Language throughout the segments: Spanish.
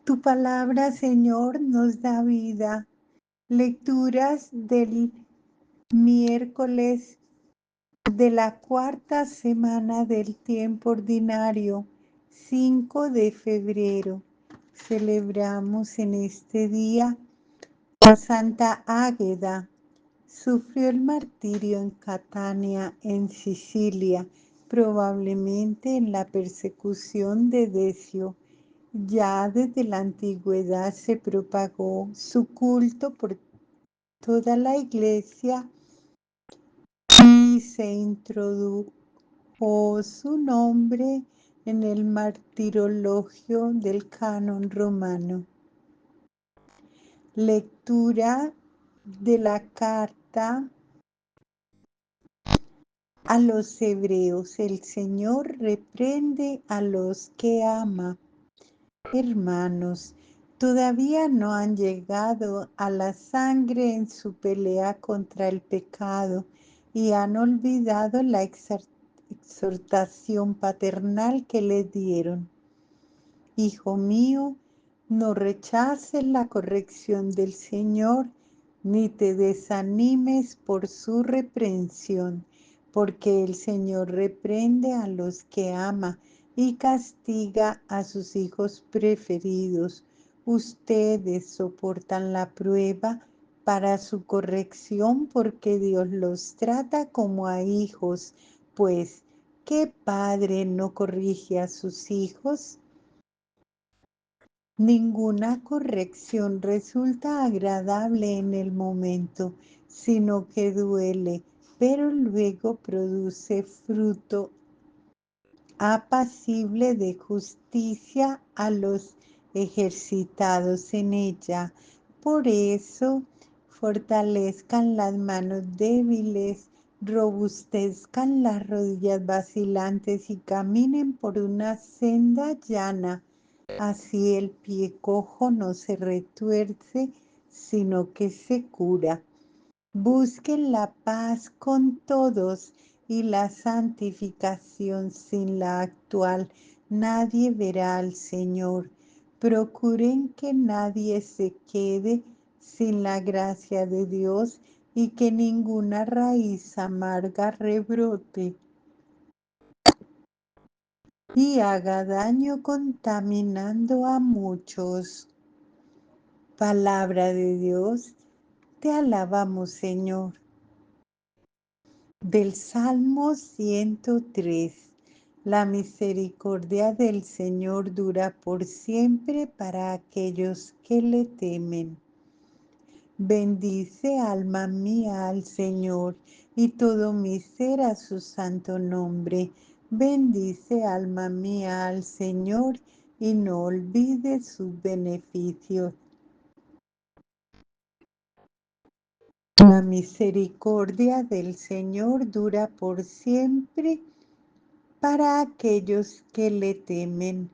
Tu palabra, Señor, nos da vida. Lecturas del miércoles de la cuarta semana del tiempo ordinario, 5 de febrero. Celebramos en este día a Santa Águeda. Sufrió el martirio en Catania, en Sicilia, probablemente en la persecución de Decio. Ya desde la antigüedad se propagó su culto por toda la iglesia y se introdujo su nombre en el martirologio del canon romano. Lectura de la carta a los hebreos. El Señor reprende a los que ama. Hermanos, todavía no han llegado a la sangre en su pelea contra el pecado y han olvidado la exhortación paternal que les dieron. Hijo mío, no rechaces la corrección del Señor, ni te desanimes por su reprensión, porque el Señor reprende a los que ama y castiga a sus hijos preferidos. Ustedes soportan la prueba para su corrección porque Dios los trata como a hijos, pues ¿qué padre no corrige a sus hijos? Ninguna corrección resulta agradable en el momento, sino que duele, pero luego produce fruto apacible de justicia a los ejercitados en ella. Por eso, fortalezcan las manos débiles, robustezcan las rodillas vacilantes y caminen por una senda llana. Así el pie cojo no se retuerce, sino que se cura. Busquen la paz con todos y la santificación sin la actual. Nadie verá al Señor. Procuren que nadie se quede sin la gracia de Dios y que ninguna raíz amarga rebrote y haga daño contaminando a muchos. Palabra de Dios, te alabamos, Señor. Del Salmo 103. La misericordia del Señor dura por siempre para aquellos que le temen. Bendice, alma mía, al Señor, y todo mi ser a su santo nombre. Bendice, alma mía, al Señor, y no olvides sus beneficios. La misericordia del Señor dura por siempre para aquellos que le temen.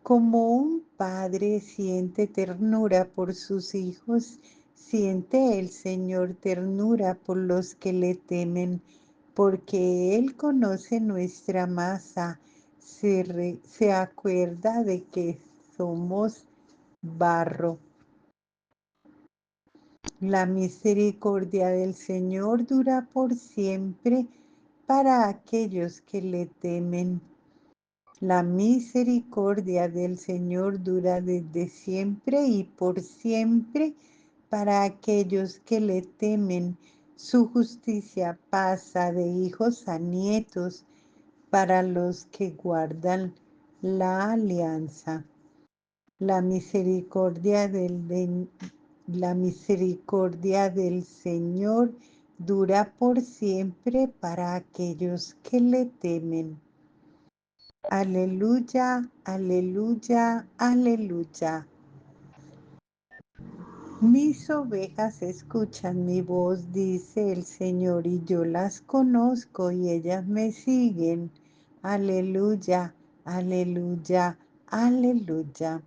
Como un padre siente ternura por sus hijos, siente el Señor ternura por los que le temen, porque Él conoce nuestra masa, se acuerda de que somos barro. La misericordia del Señor dura por siempre para aquellos que le temen. La misericordia del Señor dura desde siempre y por siempre para aquellos que le temen. Su justicia pasa de hijos a nietos para los que guardan la alianza. La misericordia del Señor dura por siempre para aquellos que le temen. Aleluya, aleluya, aleluya. Mis ovejas escuchan mi voz, dice el Señor, y yo las conozco y ellas me siguen. Aleluya, aleluya, aleluya.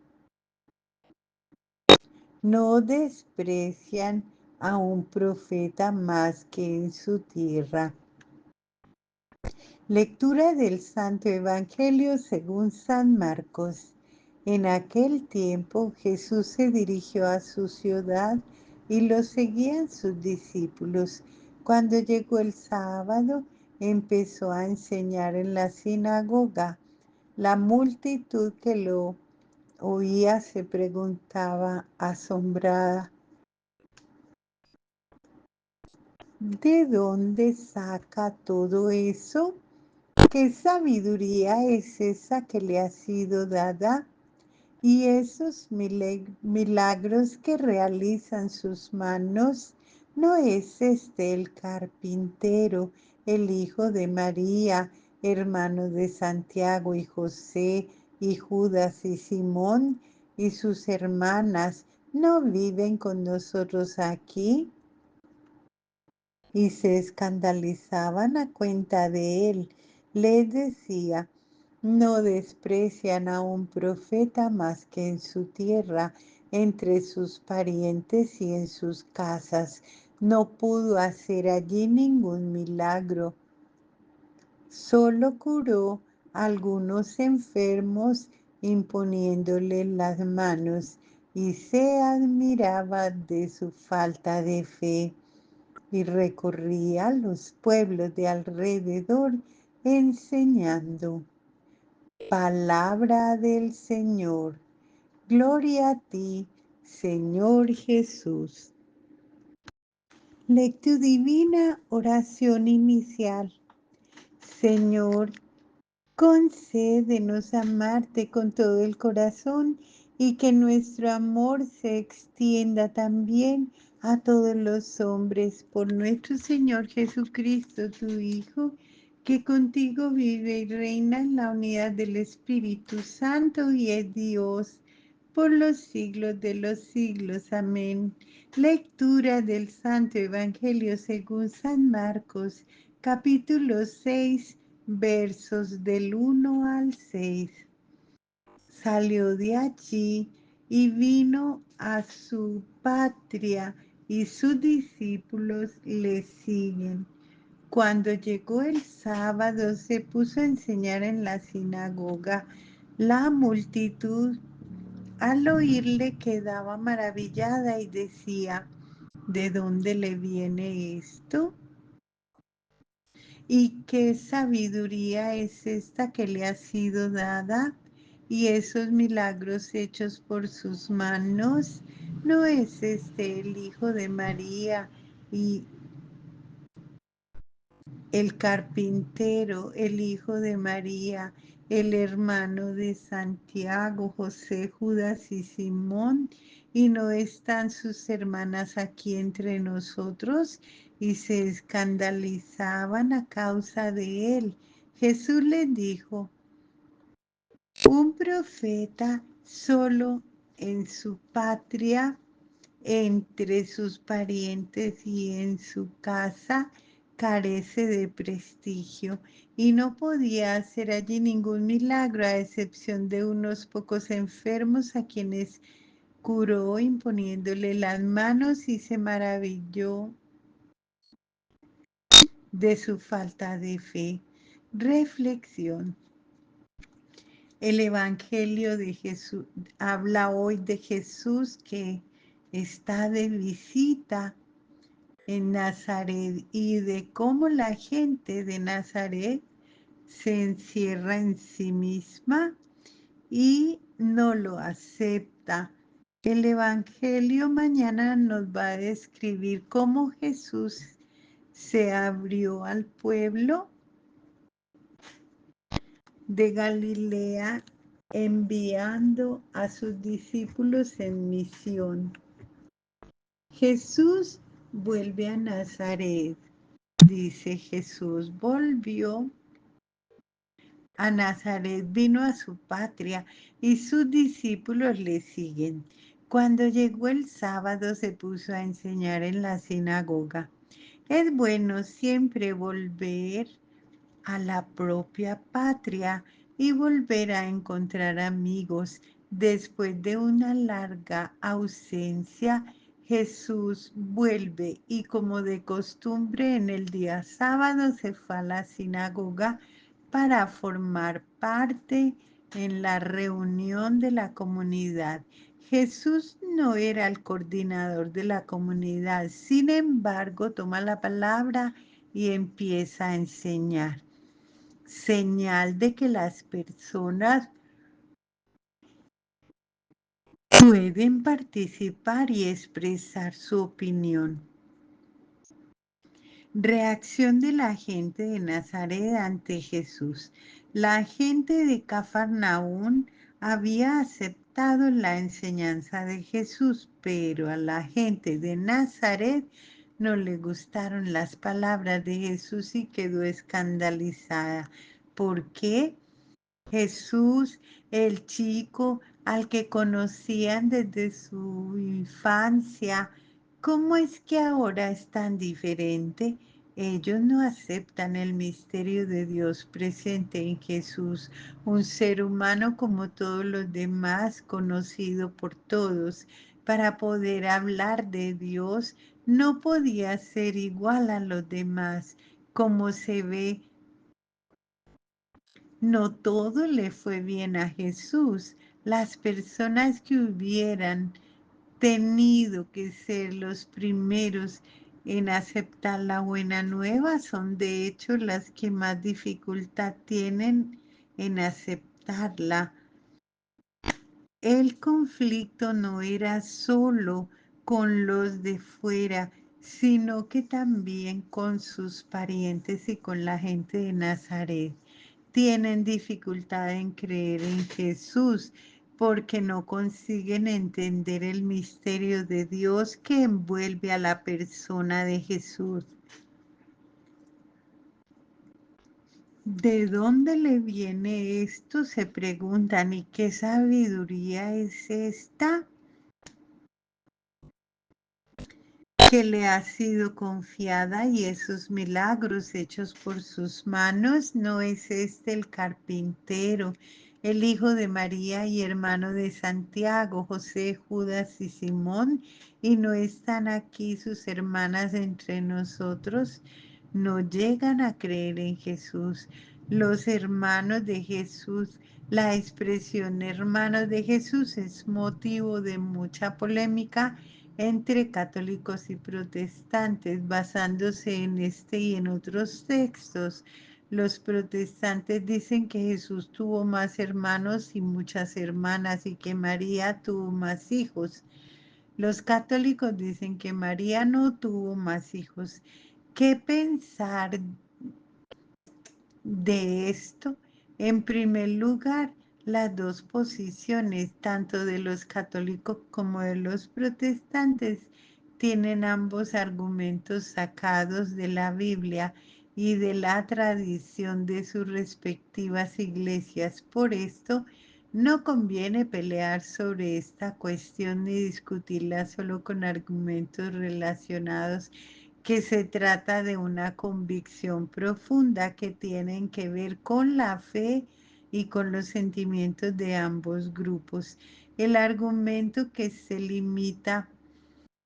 No desprecian a un profeta más que en su tierra. Lectura del Santo Evangelio según San Marcos. En aquel tiempo Jesús se dirigió a su ciudad y lo seguían sus discípulos. Cuando llegó el sábado, empezó a enseñar en la sinagoga. La multitud que lo oía se preguntaba asombrada, ¿de dónde saca todo eso? ¿Qué sabiduría es esa que le ha sido dada? Y esos milagros que realizan sus manos, ¿no es este el carpintero, el hijo de María, hermano de Santiago y José, y Judas y Simón, y sus hermanas, no viven con nosotros aquí? Y se escandalizaban a cuenta de él. Les decía, no desprecian a un profeta más que en su tierra, entre sus parientes y en sus casas. No pudo hacer allí ningún milagro. Solo curó a algunos enfermos imponiéndole las manos y se admiraba de su falta de fe y recorría los pueblos de alrededor enseñando. Palabra del Señor. Gloria a ti, Señor Jesús. Lectura divina, oración inicial. Señor, concédenos amarte con todo el corazón y que nuestro amor se extienda también a todos los hombres por nuestro Señor Jesucristo, tu Hijo, que contigo vive y reina en la unidad del Espíritu Santo y es Dios por los siglos de los siglos. Amén. Lectura del Santo Evangelio según San Marcos, capítulo 6, versos del 1 al 6. Salió de allí y vino a su patria y sus discípulos le siguen. Cuando llegó el sábado se puso a enseñar en la sinagoga. La multitud al oírle quedaba maravillada y decía, ¿de dónde le viene esto? ¿Y qué sabiduría es esta que le ha sido dada? Y esos milagros hechos por sus manos, ¿no es este el hijo de María y el carpintero, el hijo de María, el hermano de Santiago, José, Judas y Simón? ¿Y no están sus hermanas aquí entre nosotros? Y se escandalizaban a causa de él. Jesús les dijo, un profeta solo en su patria, entre sus parientes y en su casa, carece de prestigio y no podía hacer allí ningún milagro a excepción de unos pocos enfermos a quienes curó imponiéndole las manos y se maravilló de su falta de fe. Reflexión. El Evangelio de Jesús habla hoy de Jesús que está de visita en Nazaret y de cómo la gente de Nazaret se encierra en sí misma y no lo acepta. El Evangelio mañana nos va a describir cómo Jesús se abrió al pueblo de Galilea enviando a sus discípulos en misión. Jesús vuelve a Nazaret. Dice Jesús volvió a Nazaret, vino a su patria y sus discípulos le siguen. Cuando llegó el sábado se puso a enseñar en la sinagoga. Es bueno siempre volver a la propia patria y volver a encontrar amigos. Después de una larga ausencia, Jesús vuelve y como de costumbre en el día sábado se fue a la sinagoga para formar parte en la reunión de la comunidad. Jesús no era el coordinador de la comunidad, sin embargo, toma la palabra y empieza a enseñar. Señal de que las personas pueden participar y expresar su opinión. Reacción de la gente de Nazaret ante Jesús. La gente de Cafarnaún había aceptado la enseñanza de Jesús, pero a la gente de Nazaret no le gustaron las palabras de Jesús y quedó escandalizada. ¿Por qué? Jesús, el chico al que conocían desde su infancia, ¿cómo es que ahora es tan diferente? Ellos no aceptan el misterio de Dios presente en Jesús, un ser humano como todos los demás, conocido por todos. Para poder hablar de Dios, no podía ser igual a los demás, como se ve. No todo le fue bien a Jesús. Las personas que hubieran tenido que ser los primeros en aceptar la buena nueva son de hecho las que más dificultad tienen en aceptarla. El conflicto no era solo con los de fuera, sino que también con sus parientes y con la gente de Nazaret. Tienen dificultad en creer en Jesús porque no consiguen entender el misterio de Dios que envuelve a la persona de Jesús. ¿De dónde le viene esto? Se preguntan. ¿Y qué sabiduría es esta que le ha sido confiada, y esos milagros hechos por sus manos? ¿No es este el carpintero, el hijo de María y hermano de Santiago, José, Judas y Simón? ¿Y no están aquí sus hermanas entre nosotros? No llegan a creer en Jesús. Los hermanos de Jesús, la expresión hermanos de Jesús es motivo de mucha polémica entre católicos y protestantes, basándose en este y en otros textos. Los protestantes dicen que Jesús tuvo más hermanos y muchas hermanas y que María tuvo más hijos. Los católicos dicen que María no tuvo más hijos. ¿Qué pensar de esto? En primer lugar, las dos posiciones, tanto de los católicos como de los protestantes, tienen ambos argumentos sacados de la Biblia y de la tradición de sus respectivas iglesias. Por esto, no conviene pelear sobre esta cuestión ni discutirla solo con argumentos relacionados, que se trata de una convicción profunda que tienen que ver con la fe y con los sentimientos de ambos grupos. El argumento que se limita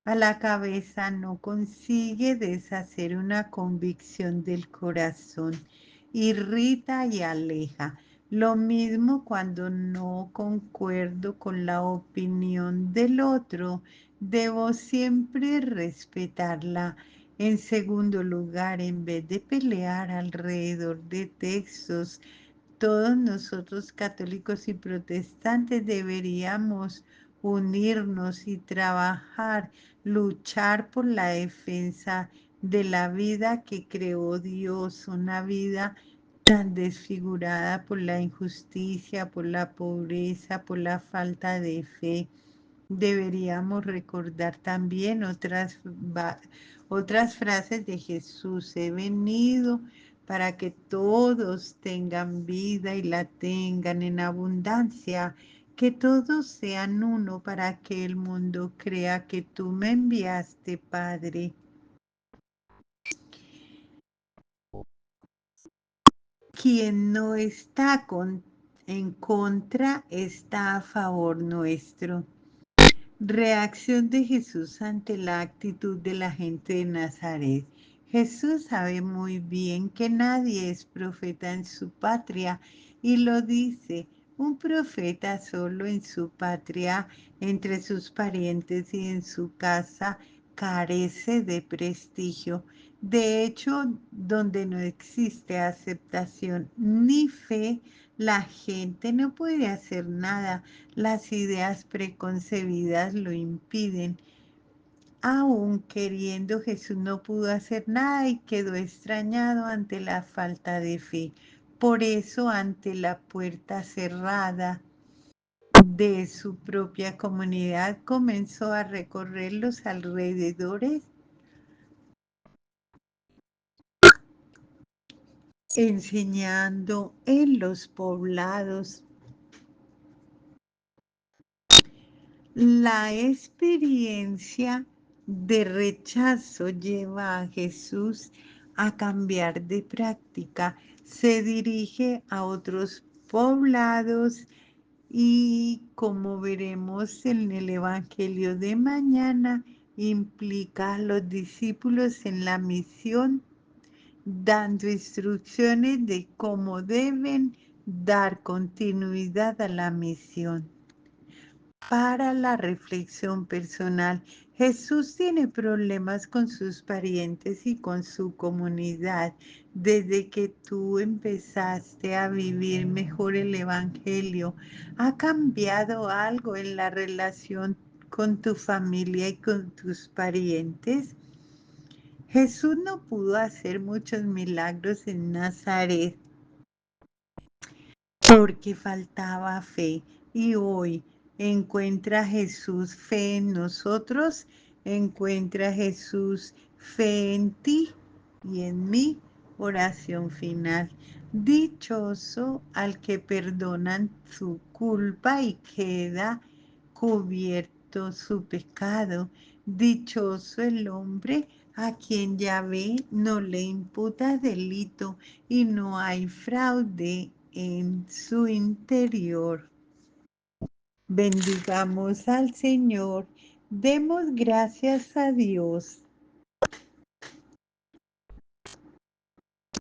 a la cabeza no consigue deshacer una convicción del corazón, irrita y aleja. Lo mismo cuando no concuerdo con la opinión del otro, debo siempre respetarla. En segundo lugar, en vez de pelear alrededor de textos, todos nosotros católicos y protestantes deberíamos unirnos y trabajar, luchar por la defensa de la vida que creó Dios, una vida tan desfigurada por la injusticia, por la pobreza, por la falta de fe. Deberíamos recordar también otras frases de Jesús. He venido para que todos tengan vida y la tengan en abundancia, que todos sean uno, para que el mundo crea que tú me enviaste, Padre. Quien no está en contra está a favor nuestro. Reacción de Jesús ante la actitud de la gente de Nazaret. Jesús sabe muy bien que nadie es profeta en su patria y lo dice. Un profeta solo en su patria, entre sus parientes y en su casa, carece de prestigio. De hecho, donde no existe aceptación ni fe, la gente no puede hacer nada. Las ideas preconcebidas lo impiden. Aún queriendo, Jesús no pudo hacer nada y quedó extrañado ante la falta de fe. Por eso, ante la puerta cerrada de su propia comunidad, comenzó a recorrer los alrededores, enseñando en los poblados. La experiencia de rechazo lleva a Jesús a cambiar de práctica. Se dirige a otros poblados y, como veremos en el Evangelio de mañana, implica a los discípulos en la misión, dando instrucciones de cómo deben dar continuidad a la misión. Para la reflexión personal, Jesús tiene problemas con sus parientes y con su comunidad. Desde que tú empezaste a vivir mejor el Evangelio, ¿ha cambiado algo en la relación con tu familia y con tus parientes? Jesús no pudo hacer muchos milagros en Nazaret porque faltaba fe. Y hoy encuentra Jesús fe en nosotros, encuentra Jesús fe en ti y en mí. Oración final. Dichoso al que perdonan su culpa y queda cubierto su pecado. Dichoso el hombre a quien Yahvé no le imputa delito y no hay fraude en su interior. Bendigamos al Señor, demos gracias a Dios.